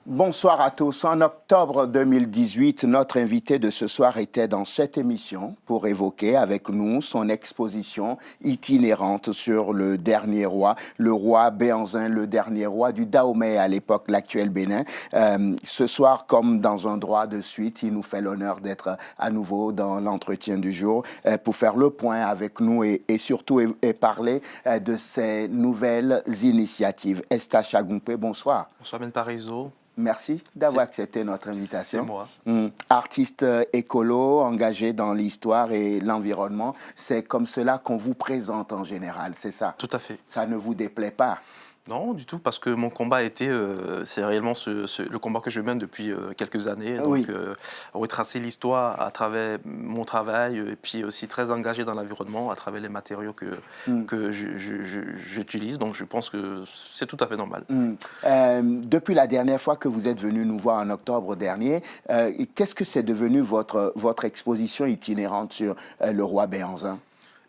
Bonsoir à tous. En octobre 2018, notre invité de ce soir était dans cette émission pour évoquer avec nous son exposition itinérante sur le dernier roi, le roi Béhanzin, le dernier roi du Dahomey à l'époque, l'actuel Bénin. Ce soir, comme dans un droit de suite, il nous fait l'honneur d'être à nouveau dans l'entretien du jour pour faire le point avec nous et surtout parler de ces nouvelles initiatives. Eustache Agounpé, bonsoir. Bonsoir Ben Parizeau. Merci d'avoir accepté notre invitation. C'est moi. Artiste écolo, engagé dans l'histoire et l'environnement, c'est comme cela qu'on vous présente en général, c'est ça? Tout à fait. Ça ne vous déplaît pas? Non, du tout, parce que mon combat a été, c'est réellement le combat que je mène depuis quelques années. Donc, oui. Retracer l'histoire à travers mon travail et puis aussi très engagé dans l'environnement à travers les matériaux que j'utilise. Donc, je pense que c'est tout à fait normal. Depuis la dernière fois que vous êtes venu nous voir en octobre dernier, qu'est-ce que c'est devenu votre exposition itinérante sur le roi Béhanzin?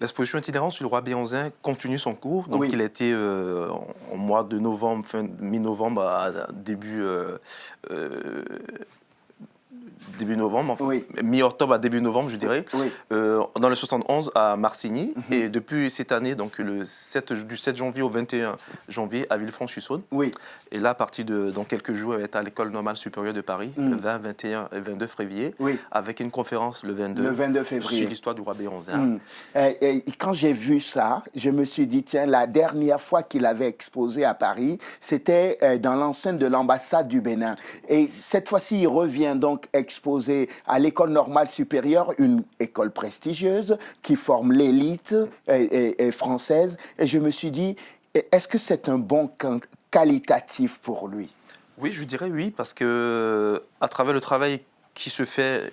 L'exposition itinérante sur le roi Béhanzin continue son cours. Donc, il a été en mois de novembre, mi-novembre à début novembre, mi-octobre à début novembre, je dirais, dans le 71 à Marcigny. Et depuis cette année, donc du 7 janvier au 21 janvier à Villefranche-sur-Saône. Et là, à partir de dans quelques jours, elle va être à l'École normale supérieure de Paris, le 20, 21 et 22 février, avec une conférence le 22 février sur l'histoire du roi Béhanzin. Et quand j'ai vu ça, je me suis dit, tiens, la dernière fois qu'il avait exposé à Paris, c'était dans l'enceinte de l'ambassade du Bénin. Et cette fois-ci, il revient donc exposé à l'École normale supérieure, une école prestigieuse qui forme l'élite française. Et je me suis dit, est-ce que c'est un bon qualitatif pour lui? Oui, je dirais oui, parce que à travers le travail qui se fait,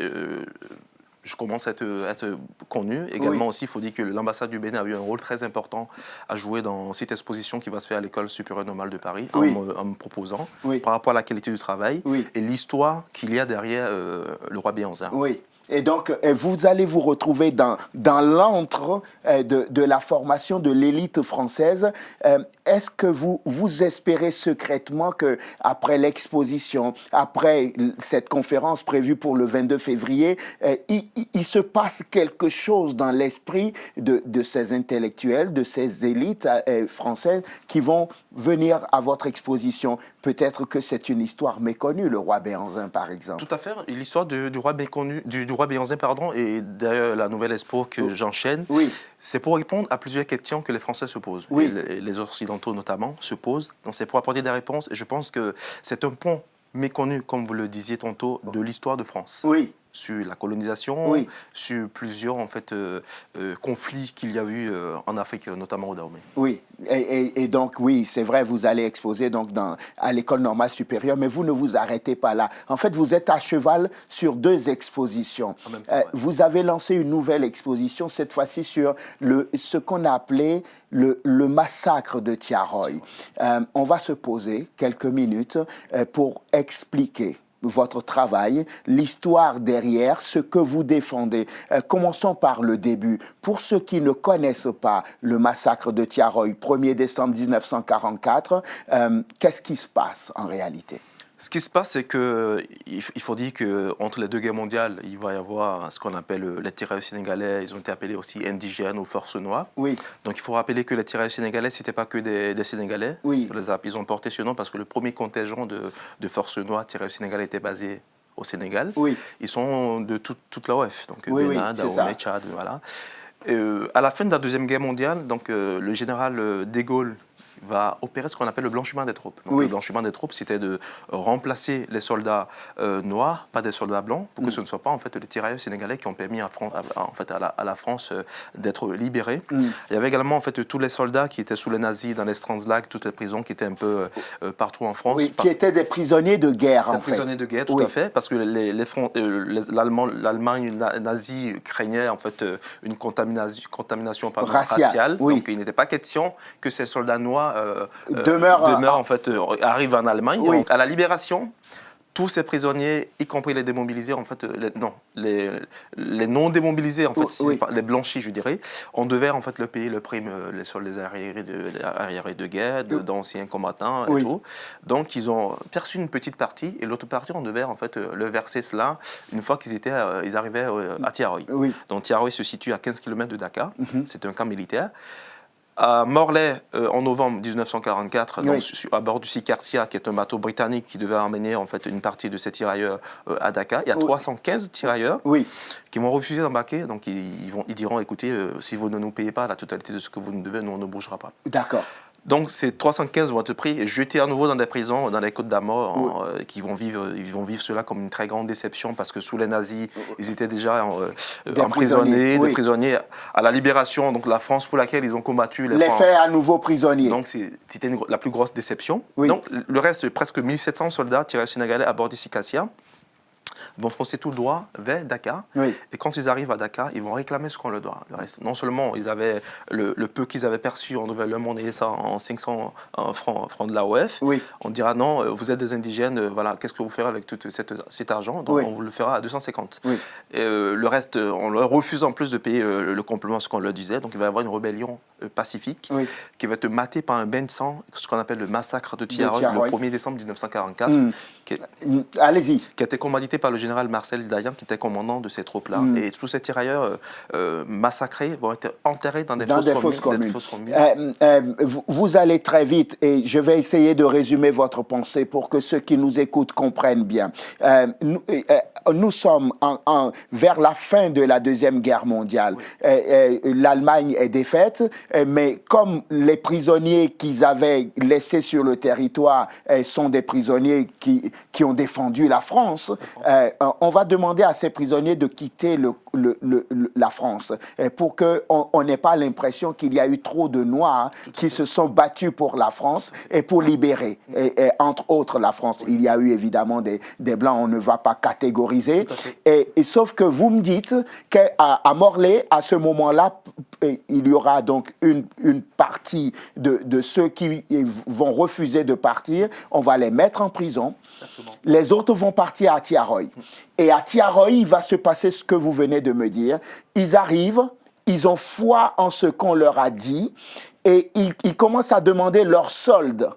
je commence à être connu. Également aussi, il faut dire que l'ambassade du Bénin a eu un rôle très important à jouer dans cette exposition qui va se faire à l'École supérieure normale de Paris, en me proposant, par rapport à la qualité du travail et l'histoire qu'il y a derrière le roi Béhanzin. Et donc, vous allez vous retrouver dans l'antre de la formation de l'élite française. Est-ce que vous espérez secrètement qu'après l'exposition, après cette conférence prévue pour le 22 février, il se passe quelque chose dans l'esprit de ces intellectuels, de ces élites françaises qui vont venir à votre exposition? Peut-être que c'est une histoire méconnue, le roi Béhanzin, par exemple. Tout à fait. L'histoire du roi méconnu, du roi Béhanzin, pardon, et d'ailleurs la nouvelle expo que j'enchaîne, c'est pour répondre à plusieurs questions que les Français se posent, et les Occidentaux notamment se posent. Donc c'est pour apporter des réponses, et je pense que c'est un pont méconnu, comme vous le disiez tantôt, de l'histoire de France. Sur la colonisation, sur plusieurs en fait, conflits qu'il y a eu en Afrique, notamment au Dahomey. Et donc c'est vrai, vous allez exposer donc à l'École normale supérieure, mais vous ne vous arrêtez pas là. En fait, vous êtes à cheval sur deux expositions. Vous avez lancé une nouvelle exposition, cette fois-ci sur ce qu'on a appelé le massacre de Thiaroye. On va se poser quelques minutes pour expliquer votre travail, l'histoire derrière, ce que vous défendez. Commençons par le début. Pour ceux qui ne connaissent pas le massacre de Thiaroye, 1er décembre 1944, qu'est-ce qui se passe en réalité? Ce qui se passe, c'est qu'il faut dire qu'entre les deux guerres mondiales, il va y avoir ce qu'on appelle les tirailleurs sénégalais. Ils ont été appelés aussi indigènes ou forces noires. Donc il faut rappeler que les tirailleurs sénégalais, ce n'étaient pas que des Sénégalais. Ils ont porté ce nom parce que le premier contingent de forces noires tirailleurs sénégalais était basé au Sénégal. Ils sont de toute la OF, donc Bénin, Dahomey, Tchad, voilà. À la fin de la Deuxième Guerre mondiale, donc, le général de Gaulle va opérer ce qu'on appelle le blanchiment des troupes. Donc, le blanchiment des troupes, c'était de remplacer les soldats noirs par des soldats blancs pour que ce ne soit pas en fait, les tirailleurs sénégalais qui ont permis à la France d'être libérée. Il y avait également en fait, tous les soldats qui étaient sous les nazis dans les Strandslag, toutes les prisons qui étaient un peu partout en France. Qui étaient des prisonniers de guerre, en fait. Des prisonniers de guerre, tout à fait, parce que l'Allemagne nazie craignait en fait, une contamination raciale. Donc il n'était pas question que ces soldats noirs demeurent en fait, arrivent en Allemagne. Donc, à la libération, tous ces prisonniers, y compris les démobilisés, en fait, les non démobilisés, en fait, les blanchis, je dirais, on devait en fait le payer le prime sur les arriérés de guerre, d'anciens combattants et tout. Donc ils ont perçu une petite partie et l'autre partie, on devait en fait le verser cela une fois ils arrivaient à Tiaroy. Donc Tiaroy se situe à 15 km de Dakar, c'est un camp militaire. À Morlaix, en novembre 1944, donc, à bord du Sicarcia, qui est un bateau britannique qui devait emmener en fait une partie de ces tirailleurs à Dakar. Il y a 315 tirailleurs qui vont refuser d'embarquer. Donc ils diront, écoutez, si vous ne nous payez pas la totalité de ce que vous nous devez, nous on ne bougera pas. D'accord. Donc ces 315 vont être pris et jetés à nouveau dans des prisons, dans les Côtes d'Armor, ils vont vivre cela comme une très grande déception parce que sous les nazis, ils étaient déjà emprisonnés, des prisonniers à la libération, donc la France pour laquelle ils ont combattu. Les faits à nouveau prisonniers. Donc c'était la plus grosse déception. Donc le reste, presque 1700 soldats tirés sénégalais à bord du Sicarcia vont foncer tout droit vers Dakar. Et quand ils arrivent à Dakar, ils vont réclamer ce qu'on leur doit. Le reste. Non seulement ils avaient le peu qu'ils avaient perçu, on devait leur monnayer ça en 500 francs de l'AOF. On dira non, vous êtes des indigènes, voilà, qu'est-ce que vous ferez avec tout cet argent? Donc on vous le fera à 250. Et, le reste, on leur refuse en plus de payer le complément, ce qu'on leur disait. Donc il va y avoir une rébellion pacifique qui va être matée par un bain de sang, ce qu'on appelle le massacre de Tiaroy, le 1er décembre 1944. Allez-y. Qui a été commandité par le général Marcel Dayan, qui était commandant de ces troupes-là. Et tous ces tirailleurs massacrés vont être enterrés dans des fosses communes. Vous allez très vite et je vais essayer de résumer votre pensée pour que ceux qui nous écoutent comprennent bien. Nous sommes vers la fin de la Deuxième Guerre mondiale. L'Allemagne est défaite, mais comme les prisonniers qu'ils avaient laissés sur le territoire sont des prisonniers qui ont défendu la France, on va demander à ces prisonniers de quitter la France pour qu'on n'ait pas l'impression qu'il y a eu trop de Noirs qui se sont battus pour la France et pour libérer, et entre autres la France. Il y a eu évidemment des Blancs, on ne va pas catégoriser. Et sauf que vous me dites qu'à Morlaix, à ce moment-là, il y aura donc une partie de ceux qui vont refuser de partir, on va les mettre en prison. Exactement. Les autres vont partir à Tiaroy. Et à Tiaroy, il va se passer ce que vous venez de me dire. Ils arrivent, ils ont foi en ce qu'on leur a dit et ils commencent à demander leur solde.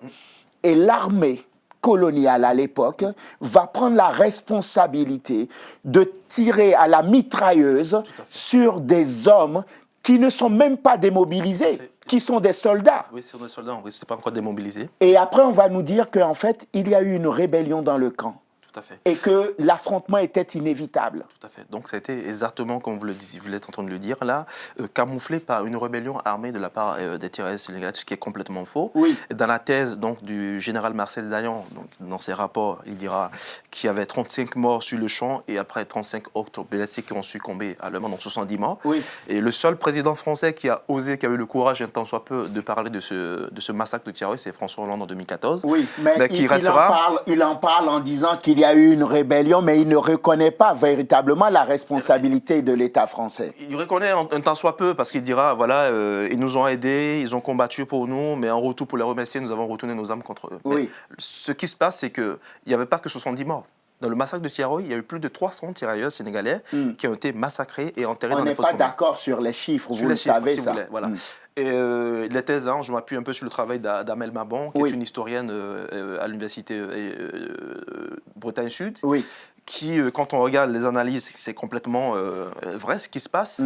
Et l'armée coloniale à l'époque va prendre la responsabilité de tirer à la mitrailleuse sur des hommes qui ne sont même pas démobilisés, qui sont des soldats. Oui, c'est des soldats, oui, c'était pas encore démobilisés. Et après, on va nous dire qu'en fait, il y a eu une rébellion dans le camp. Tout à fait. Et que l'affrontement était inévitable. Tout à fait. Donc ça a été exactement comme vous l'êtes en train de le dire là, camouflé par une rébellion armée de la part des tirailleurs sénégalais, ce qui est complètement faux. Dans la thèse donc, du général Marcel Dayan, donc, dans ses rapports, il dira qu'il y avait 35 morts sur le champ et après 35 autres blessés qui ont succombé à l'Allemagne, donc 70 morts. Et le seul président français qui a osé, qui a eu le courage, un tant soit peu, de parler de ce massacre de Tiaroy, c'est François Hollande en 2014. Mais il en parle en disant qu'il y a eu une rébellion, mais il ne reconnaît pas véritablement la responsabilité de l'État français. Il reconnaît un tant soit peu, parce qu'il dira, voilà, ils nous ont aidés, ils ont combattu pour nous, mais en retour, pour les remercier, nous avons retourné nos âmes contre eux. Mais ce qui se passe, c'est qu'il n'y avait pas que 70 morts. Dans le massacre de Tiaroy, il y a eu plus de 300 tirailleurs sénégalais qui ont été massacrés et enterrés dans les fosses communes. On n'est pas d'accord sur les chiffres, vous le savez, ça. Voilà. Et les thèses, je m'appuie un peu sur le travail d'Amel Mabon, qui est une historienne à l'université Bretagne Sud, qui, quand on regarde les analyses, c'est complètement vrai ce qui se passe.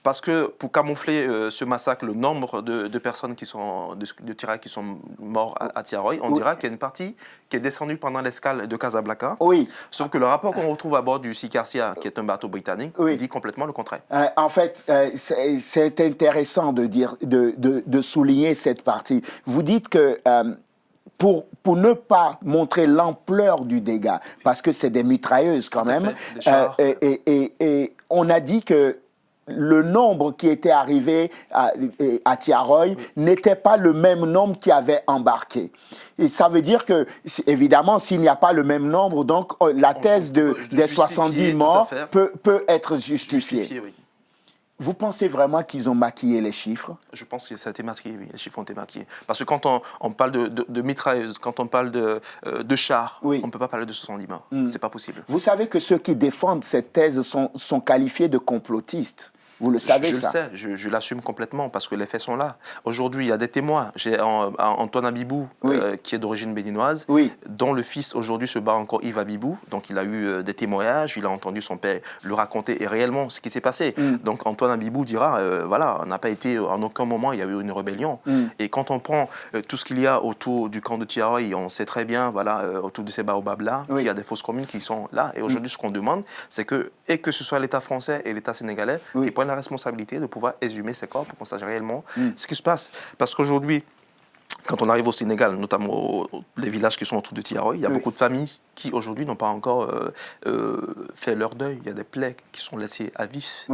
Parce que pour camoufler ce massacre, le nombre de personnes de tirailleurs qui sont morts à Tiaroy, on dira qu'il y a une partie qui est descendue pendant l'escale de Casablanca. Sauf que le rapport qu'on retrouve à bord du Sicarcia, qui est un bateau britannique, dit complètement le contraire. En fait, c'est intéressant de souligner cette partie. Vous dites que pour ne pas montrer l'ampleur du dégât, parce que c'est des mitrailleuses quand même, et on a dit que le nombre qui était arrivé à Tiaroy n'était pas le même nombre qui avait embarqué. Et ça veut dire que, évidemment, s'il n'y a pas le même nombre, donc la thèse des 70 morts peut être justifiée. Vous pensez vraiment qu'ils ont maquillé les chiffres? Je pense que ça a été maquillé, oui, les chiffres ont été maquillés. Parce que quand on parle de mitrailleuses, quand on parle de chars, on ne peut pas parler de 70 morts. C'est pas possible. Vous savez que ceux qui défendent cette thèse sont qualifiés de complotistes. Vous le savez, ça? Je le sais, je l'assume complètement parce que les faits sont là. Aujourd'hui, il y a des témoins. J'ai Antoine Abibou, qui est d'origine béninoise, dont le fils aujourd'hui se bat encore, Yves Abibou. Donc il a eu des témoignages, il a entendu son père lui raconter et réellement ce qui s'est passé. Donc Antoine Abibou dira, voilà, on n'a pas été, en aucun moment, il y a eu une rébellion. Et quand on prend tout ce qu'il y a autour du camp de Tiaroy, on sait très bien, voilà, autour de ces baobabs-là, qu'il y a des fausses communes qui sont là. Et aujourd'hui, ce qu'on demande, c'est que ce soit l'État français et l'État sénégalais qui prennent la responsabilité de pouvoir exhumer ces corps pour qu'on sache réellement ce qui se passe. Parce qu'aujourd'hui, quand on arrive au Sénégal, notamment les villages qui sont autour de Tiaroy, il y a beaucoup de familles qui aujourd'hui n'ont pas encore fait leur deuil. Il y a des plaies qui sont laissées à vif.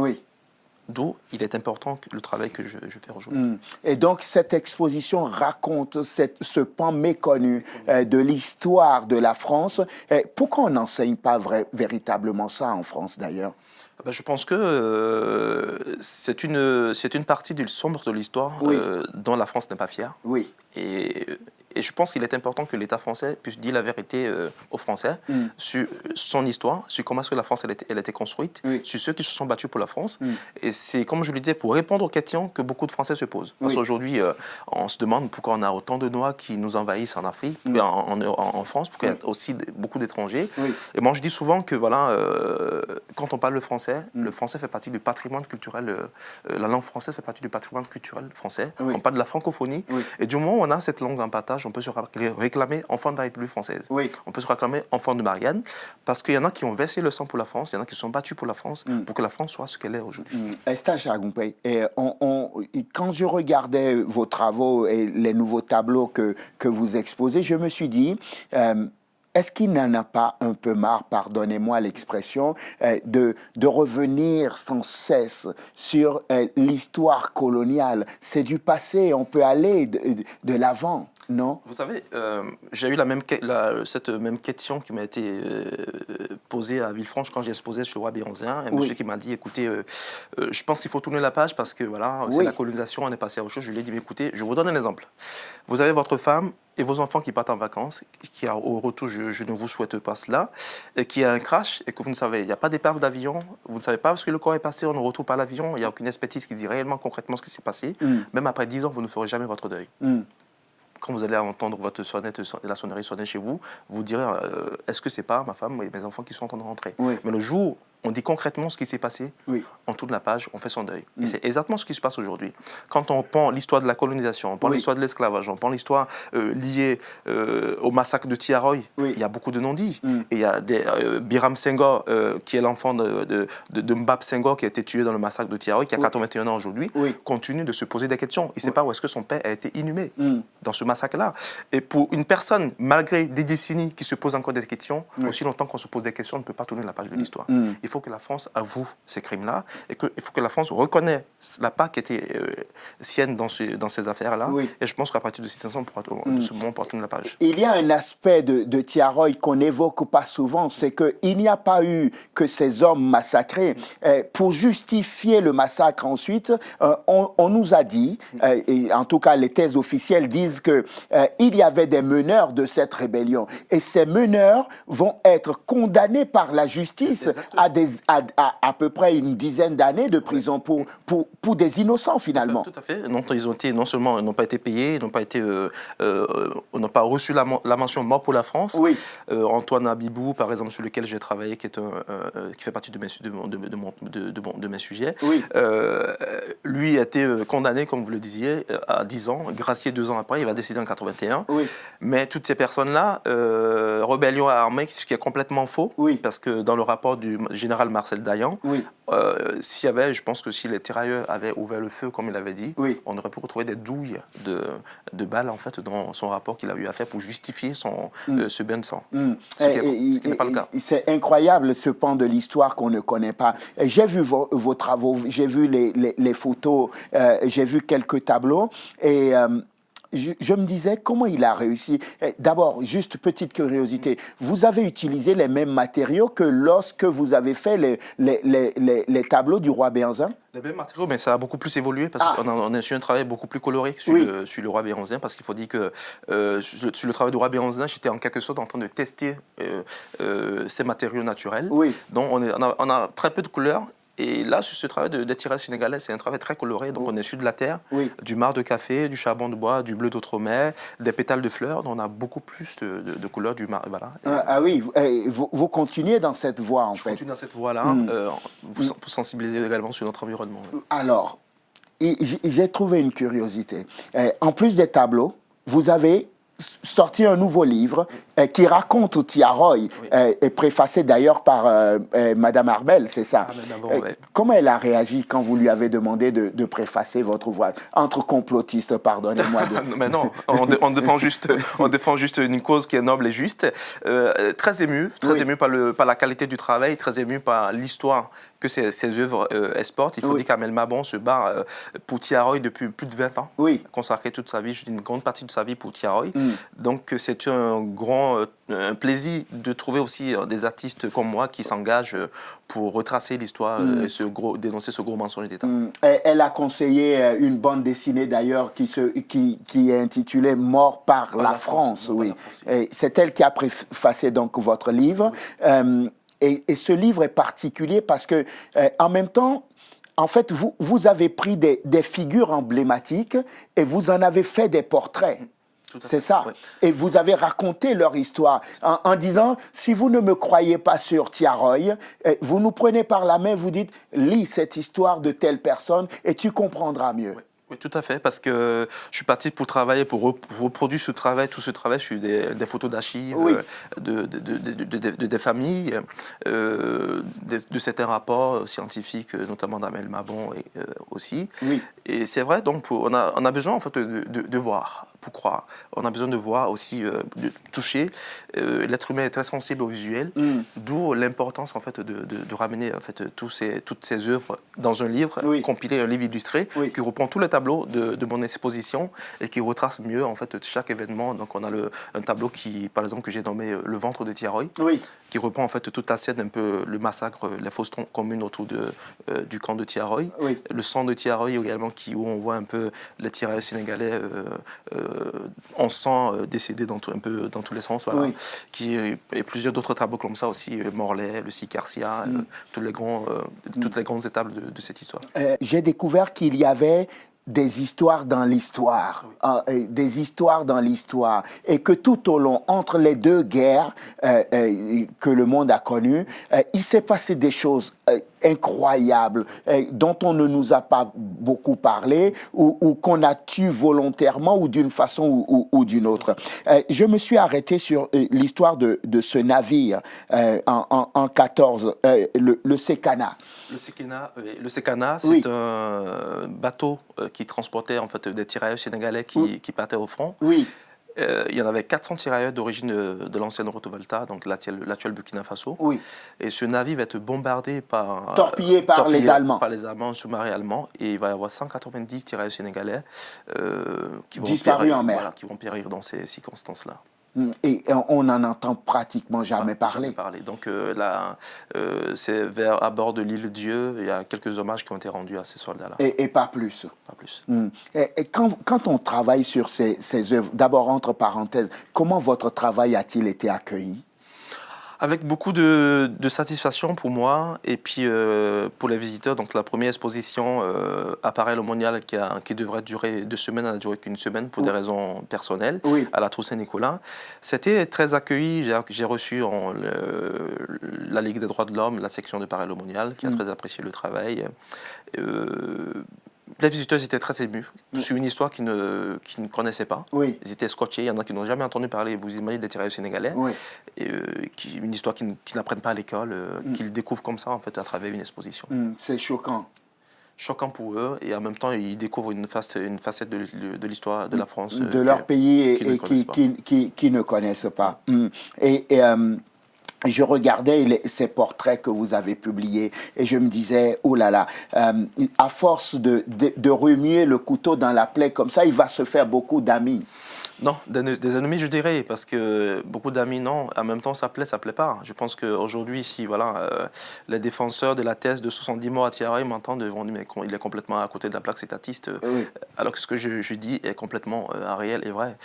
D'où il est important le travail que je fais aujourd'hui. Et donc cette exposition raconte ce pan méconnu de l'histoire de la France. Pourquoi on n'enseigne pas véritablement ça en France d'ailleurs? Je pense que c'est une partie du sombre de l'histoire dont la France n'est pas fière. Et je pense qu'il est important que l'État français puisse dire la vérité aux Français sur son histoire, sur comment est-ce que la France elle a été construite, sur ceux qui se sont battus pour la France. Et c'est, comme je le disais, pour répondre aux questions que beaucoup de Français se posent. Parce qu'aujourd'hui, on se demande pourquoi on a autant de Noirs qui nous envahissent en Afrique, en France, pourquoi il y a aussi beaucoup d'étrangers. Et moi, je dis souvent que voilà, quand on parle le français fait partie du patrimoine culturel, la langue française fait partie du patrimoine culturel français. On parle de la francophonie. Et du moment où on a cette langue en partage, on peut se réclamer enfant de la République française. On peut se réclamer enfant de Marianne, parce qu'il y en a qui ont versé le sang pour la France, il y en a qui se sont battus pour la France, pour que la France soit ce qu'elle est aujourd'hui. Eustache Agumpey, quand je regardais vos travaux et les nouveaux tableaux que vous exposez, je me suis dit... est-ce qu'il n'en a pas un peu marre, pardonnez-moi l'expression, de revenir sans cesse sur l'histoire coloniale? C'est du passé, on peut aller de l'avant, non? Vous savez, j'ai eu cette même question qui m'a été posée à Villefranche quand j'ai exposé sur le roi Béranzin. Un monsieur qui m'a dit, écoutez, je pense qu'il faut tourner la page parce que voilà, c'est la colonisation, on est passé à autre chose. Je lui ai dit, mais écoutez, je vous donne un exemple. Vous avez votre femme et vos enfants qui partent en vacances, qui au retour, je ne vous souhaite pas cela, et qui a un crash et que vous ne savez, il n'y a pas d'épave d'avion, vous ne savez pas parce que le corps est passé, on ne retrouve pas l'avion, il n'y a aucune expertise qui dit réellement concrètement ce qui s'est passé. Même après 10 ans, vous ne ferez jamais votre deuil. Quand vous allez entendre votre sonnette, la sonnerie sonner chez vous, vous direz, est-ce que c'est pas ma femme et mes enfants qui sont en train de rentrer? Mais le jour on dit concrètement ce qui s'est passé, on tourne la page, on fait son deuil. Et c'est exactement ce qui se passe aujourd'hui. Quand on prend l'histoire de la colonisation, on prend l'histoire de l'esclavage, on prend l'histoire liée au massacre de Tiaroy, il y a beaucoup de non-dits. Et il y a Biram Senghor, qui est l'enfant de Mbap Senghor, qui a été tué dans le massacre de Tiaroy, qui a 81 ans aujourd'hui, continue de se poser des questions. Il ne sait pas où est-ce que son père a été inhumé dans ce massacre-là. Et pour une personne, malgré des décennies, qui se pose encore des questions, aussi longtemps qu'on se pose des questions, on ne peut pas tourner la page de l'histoire. Il faut que la France avoue ces crimes-là et il faut que la France reconnaisse la part qui était sienne dans ces affaires-là. Et je pense qu'à partir de ce moment, on pourra tourner la page. Il y a un aspect de Tiaroy qu'on n'évoque pas souvent, c'est qu'il n'y a pas eu que ces hommes massacrés. Pour justifier le massacre ensuite, on nous a dit, et en tout cas les thèses officielles disent qu'il y avait des meneurs de cette rébellion. Et ces meneurs vont être condamnés par la justice à peu près une dizaine d'années de prison pour des innocents finalement. Tout à fait. Non seulement ils n'ont pas été payés, ils n'ont pas reçu la mention mort pour la France. Antoine Abibou, par exemple, sur lequel j'ai travaillé, qui fait partie de mes sujets, lui a été condamné, comme vous le disiez, à 10 ans, gracié 2 ans après, il va décider en 81. Mais toutes ces personnes-là, rébellion armée, ce qui est complètement faux, parce que dans le rapport du général Marcel Dayan, je pense que si les tirailleurs avaient ouvert le feu, comme il avait dit, on aurait pu retrouver des douilles de balles en fait, dans son rapport qu'il a eu à faire pour justifier ce bain de sang. Ce qui n'est pas le cas. C'est incroyable ce pan de l'histoire qu'on ne connaît pas. J'ai vu vos travaux, j'ai vu les photos, j'ai vu quelques tableaux et je me disais, comment il a réussi? D'abord, juste petite curiosité, vous avez utilisé les mêmes matériaux que lorsque vous avez fait les tableaux du roi Béhanzin? Les mêmes matériaux, mais ça a beaucoup plus évolué parce qu'on a su un travail beaucoup plus coloré sur, sur le roi Béhanzin, parce qu'il faut dire que sur le travail du roi Béhanzin, j'étais en quelque sorte en train de tester ces matériaux naturels. Oui. Donc on a très peu de couleurs. Et là, sur ce travail de tirage sénégalais, c'est un travail très coloré. Donc, on est sur de la terre, du marc de café, du charbon de bois, du bleu d'outre-mer, des pétales de fleurs. Donc, on a beaucoup plus de couleurs du marc. Voilà. Oui, vous continuez dans cette voie, en fait. Je continue dans cette voie-là pour sensibiliser également sur notre environnement. Alors, j'ai trouvé une curiosité. En plus des tableaux, vous avez sorti un nouveau livre qui raconte Tiaroy, et préfacé d'ailleurs par Madame Arbel, c'est ça. Comment elle a réagi quand vous lui avez demandé de préfacer votre ouvrage? Entre complotistes, pardonnez-moi. Mais non, on défend juste une cause qui est noble et juste. Très ému par la qualité du travail, très ému par l'histoire que ces œuvres exportent. Il faut dire qu'Amel Mabon se bat pour Tiaroy depuis plus de 20 ans. Consacré toute sa vie, une grande partie de sa vie pour Tiaroy. Donc c'est un plaisir de trouver aussi des artistes comme moi qui s'engagent pour retracer l'histoire et dénoncer ce gros mensonge d'État. Elle a conseillé une bande dessinée d'ailleurs qui est intitulée Mort par la France. C'est elle qui a préfacé donc votre livre. Et ce livre est particulier parce que, en même temps, en fait, vous avez pris des figures emblématiques et vous en avez fait des portraits. C'est ça. Et vous avez raconté leur histoire en disant, si vous ne me croyez pas sur Tiaroy, vous nous prenez par la main, vous dites, lis cette histoire de telle personne et tu comprendras mieux. Oui, tout à fait, parce que je suis parti pour travailler, pour reproduire tout ce travail sur des photos d'archives, des familles, de certains rapports scientifiques, notamment d'Amel Mabon aussi. Et c'est vrai, donc on a besoin en fait de voir pour croire. On a besoin de voir aussi, de toucher. L'être humain est très sensible au visuel, d'où l'importance en fait de ramener en fait toutes ces œuvres dans un livre, compiler un livre illustré qui reprend tous les tableaux de mon exposition et qui retrace mieux en fait chaque événement. Donc on a un tableau qui, par exemple, que j'ai nommé Le ventre de Tiaroy, qui reprend en fait toute la scène, un peu le massacre, les fausses communes autour du camp de Tiaroy, le sang de Tiaroy également, où on voit un peu les tirailleurs sénégalais en sang décédés un peu dans tous les sens, voilà. Et plusieurs d'autres tableaux comme ça aussi, Morlaix, le Sicarcia, toutes les grandes étapes de cette histoire. J'ai découvert qu'il y avait des histoires dans l'histoire, des histoires dans l'histoire, et que tout au long, entre les deux guerres que le monde a connues, il s'est passé des choses incroyables dont on ne nous a pas beaucoup parlé ou qu'on a tué volontairement ou d'une façon ou d'une autre. Je me suis arrêté sur l'histoire de ce navire en 14, le Sekana. Le Sekana, c'est un bateau qui transportait en fait des tirailleurs sénégalais qui partaient au front. Il y en avait 400 tirailleurs d'origine de l'ancienne Rotovolta, donc l'actuel Burkina Faso. Et ce navire va être bombardé torpillé par les Allemands. Par les Allemands, un sous-marin allemand. Et il va y avoir 190 tirailleurs sénégalais qui vont disparus en mer. Voilà, qui vont périr dans ces circonstances-là. Et on n'en entend pratiquement jamais parler. Donc c'est à bord de l'île Dieu, il y a quelques hommages qui ont été rendus à ces soldats-là. Et pas plus. Pas plus. Et quand on travaille sur ces œuvres, d'abord entre parenthèses, comment votre travail a-t-il été accueilli? Avec beaucoup de satisfaction pour moi et puis pour les visiteurs. Donc la première exposition Appareil Mondial qui devrait durer 2 semaines, elle n'a duré qu'une semaine pour des raisons personnelles à la Tour Saint-Nicolas. C'était très accueilli. J'ai reçu la Ligue des droits de l'homme, la section de Appareil Mondial qui a très apprécié le travail. Les visiteurs étaient très émus sur une histoire qu'ils ne connaissaient pas. Ils étaient scotchés, il y en a qui n'ont jamais entendu parler, vous imaginez, des tirailleurs sénégalais. Une histoire qu'ils n'apprennent pas à l'école, qu'ils découvrent comme ça en fait, à travers une exposition. C'est choquant. Choquant pour eux, et en même temps, ils découvrent une facette de l'histoire de la France. De leur pays et qui ne connaissent pas. je regardais ces portraits que vous avez publiés et je me disais, oh là là, à force de remuer le couteau dans la plaie comme ça, il va se faire beaucoup d'amis. Non, des ennemis, je dirais, parce que beaucoup d'amis, non. En même temps, ça plaît pas. Je pense qu'aujourd'hui, si voilà, les défenseurs de la thèse de 70 morts à Thiaroye m'entendent, ils vont dire mais il est complètement à côté de la plaque cétatiste, oui. alors que ce que je dis est complètement réel et vrai.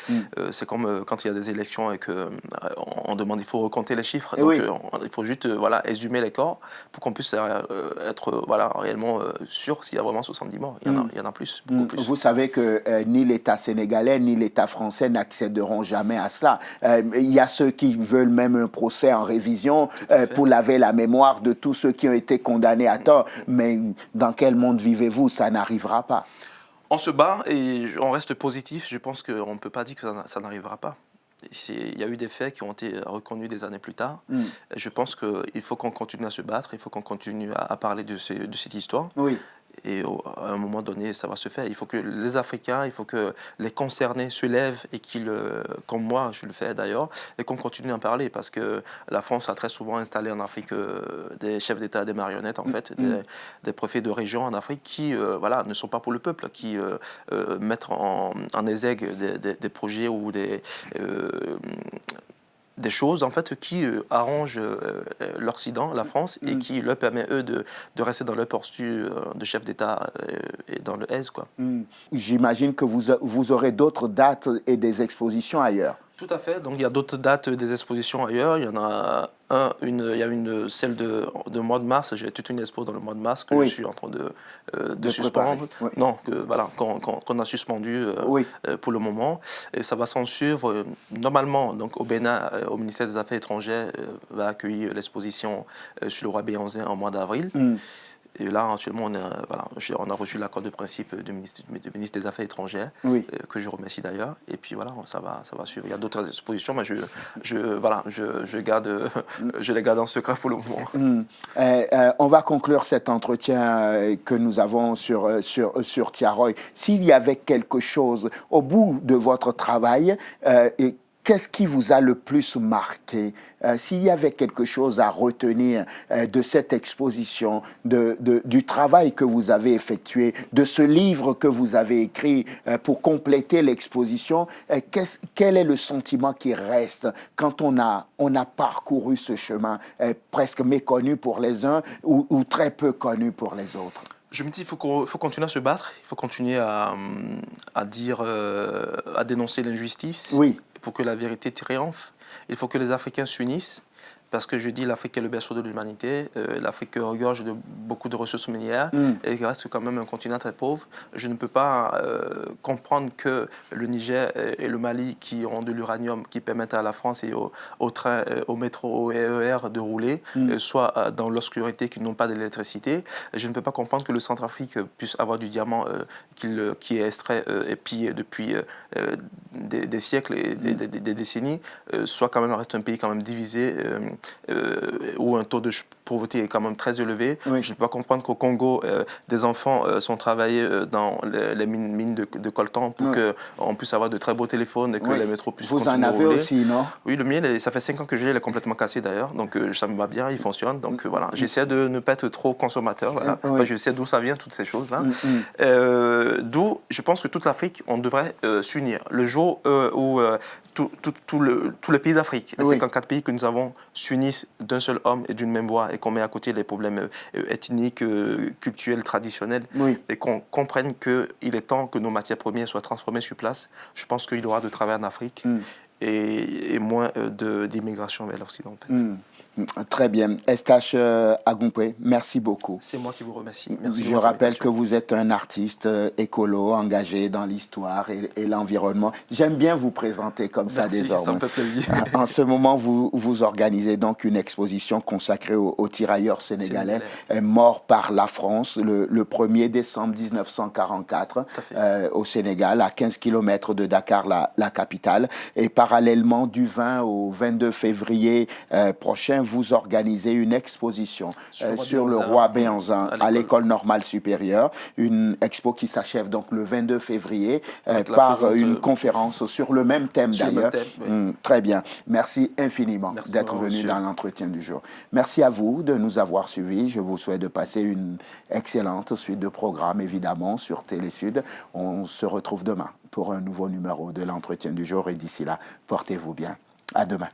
C'est comme quand il y a des élections et qu'on demande, il faut recompter les chiffres. Donc, il faut juste voilà, exhumer les corps pour qu'on puisse être voilà, réellement sûr s'il y a vraiment 70 morts. Il y en a plus, beaucoup plus. Vous savez que ni l'État sénégalais ni l'État français n'accéderont jamais à cela. Il y a ceux qui veulent même un procès en révision pour laver la mémoire de tous ceux qui ont été condamnés à tort. Mais dans quel monde vivez-vous? Ça n'arrivera pas. On se bat et on reste positif. Je pense qu'on ne peut pas dire que ça n'arrivera pas. Il y a eu des faits qui ont été reconnus des années plus tard. Je pense qu'il faut qu'on continue à se battre, il faut qu'on continue à parler de cette histoire. Oui. Et à un moment donné, ça va se faire. Il faut que les Africains, il faut que les concernés se lèvent et qu'ils, comme moi, je le fais d'ailleurs, et qu'on continue à en parler. Parce que la France a très souvent installé en Afrique des chefs d'État, des marionnettes, en fait, des préfets de région en Afrique qui voilà, ne sont pas pour le peuple, qui mettent en exergue des projets ou des choses en fait qui arrangent l'Occident, la France, et qui leur permet eux de rester dans leur posture de chef d'État et dans le aise, quoi. J'imagine que vous aurez d'autres dates et des expositions ailleurs. Tout à fait. Donc il y a d'autres dates des expositions ailleurs. Il y en a celle de mois de mars. J'ai toute une expo dans le mois de mars que je suis en train de suspendre. Oui. Non, voilà, qu'on a suspendu pour le moment. Et ça va s'en suivre. Normalement, donc au Bénin, au ministère des Affaires étrangères, va accueillir l'exposition sur le roi Béhanzin en mois d'avril. Et là, actuellement, on a reçu l'accord de principe du ministre des Affaires étrangères, que je remercie d'ailleurs. Et puis voilà, ça va suivre. Il y a d'autres expositions, mais je les garde en secret pour le moment. On va conclure cet entretien que nous avons sur Thiaroye. S'il y avait quelque chose au bout de votre travail, qu'est-ce qui vous a le plus marqué? S'il y avait quelque chose à retenir de cette exposition, du travail que vous avez effectué, de ce livre que vous avez écrit pour compléter l'exposition, quel est le sentiment qui reste quand on a parcouru ce chemin presque méconnu pour les uns ou très peu connu pour les autres? Je me dis qu'il faut continuer à se battre, il faut continuer à dénoncer l'injustice. Oui. Pour que la vérité triomphe. Il faut que les Africains s'unissent, parce que je dis l'Afrique est le berceau de l'humanité, l'Afrique regorge de beaucoup de ressources minières et reste quand même un continent très pauvre. Je ne peux pas comprendre que le Niger et le Mali, qui ont de l'uranium, qui permettent à la France et au train, au métro, au RER de rouler, soient dans l'obscurité, qui n'ont pas d'électricité. Je ne peux pas comprendre que le Centrafrique puisse avoir du diamant qui est extrait et pillé depuis des siècles et des décennies, soit quand même reste un pays quand même divisé, où un taux de pauvreté est quand même très élevé. Je ne peux pas comprendre qu'au Congo, des enfants sont travaillés dans les mines de coltan pour qu'on puisse avoir de très beaux téléphones et que les métros puissent continuer à rouler. Vous en avez aussi, non? Oui, le mien, ça fait 5 ans que je l'ai, il est complètement cassé d'ailleurs, donc ça me va bien, il fonctionne. Donc voilà, j'essaie de ne pas être trop consommateur. Voilà. Je sais d'où ça vient, toutes ces choses-là. D'où, je pense que toute l'Afrique, on devrait s'unir. Le jour où tous les pays d'Afrique, les 54 pays que nous avons, s'unissent d'un seul homme et d'une même voix et qu'on met à côté les problèmes ethniques, culturels, traditionnels et qu'on comprenne qu'il est temps que nos matières premières soient transformées sur place. Je pense qu'il y aura de travail en Afrique et moins d'immigration vers l'Occident. En fait. Très bien. Estache Agumpé, merci beaucoup. C'est moi qui vous remercie. Merci. Je rappelle que vous êtes un artiste écolo, engagé dans l'histoire et l'environnement. J'aime bien vous présenter comme ça désormais. Ça me fait plaisir. En ce moment, vous organisez donc une exposition consacrée aux tirailleurs sénégalais morts par la France le 1er décembre 1944 au Sénégal, à 15 km de Dakar, la capitale. Et parallèlement, du 20 au 22 février prochain, vous organisez une exposition sur le roi Béhanzin à l'École normale supérieure, une expo qui s'achève donc le 22 février par une conférence sur le même thème d'ailleurs. Très bien. Merci infiniment d'être venu dans l'entretien du jour. Merci à vous de nous avoir suivis. Je vous souhaite de passer une excellente suite de programmes, évidemment, sur Télésud. On se retrouve demain pour un nouveau numéro de l'entretien du jour et d'ici là, portez-vous bien. À demain.